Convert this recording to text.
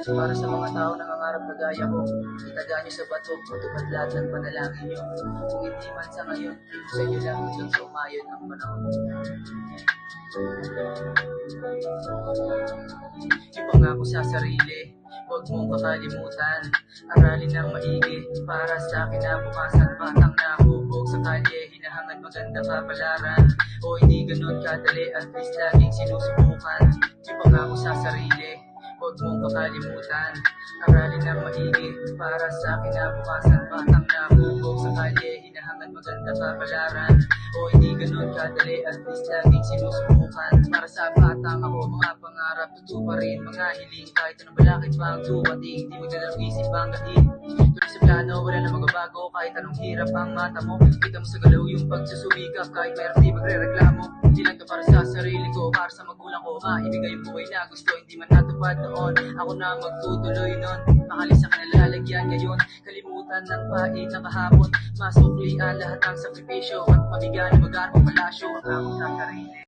Para sa mga tao nangangarap na gaya ko, itaga niyo sa bato, matupad lahat ng panalangin niyo. Kung hindi man sa ngayon, sa inyo lang hanggang sa umayon ng panahon. Ipangako sa sarili, huwag mong kakalimutan. Aralin ng maigi, para sa kinabukasan. Batang nahubog sa kalye, hinahangad maganda kapalaran. O hindi ganun kadali, at least laging sinusubukan. Ipangako sa sarili, huwag mong kakalimutan. Aralin ng maigi, para sa kinabukasan. Batang nahubog sa kalye, hinahangad maganda kapalaran. O hindi ganun kadali, at least laging sinusubukan. Para sa batang ako, mga pangarap tutuparin, mga hiling kahit anong balakid pa ang dumating. Di magdadalawang isip ang gahin. Tuloy sa plano, wala na magbabago kahit anong hirap ang mata mo. Kita mo sa galaw yung pagsusumikap, kahit mayroon di magre-reklamo. Hindi lang to para sa sarili ko, para sa magulang ko, maibigay yung buhay na gusto, hindi man natupad noon. Ako na magtutuloy nun, makalisa ka na lalagyan ngayon. Kalimutan ng pait na kahapon, masuklian lahat ng sakripisyo, at mabigan na mag-armong palasyo. Ang ako sa sarili.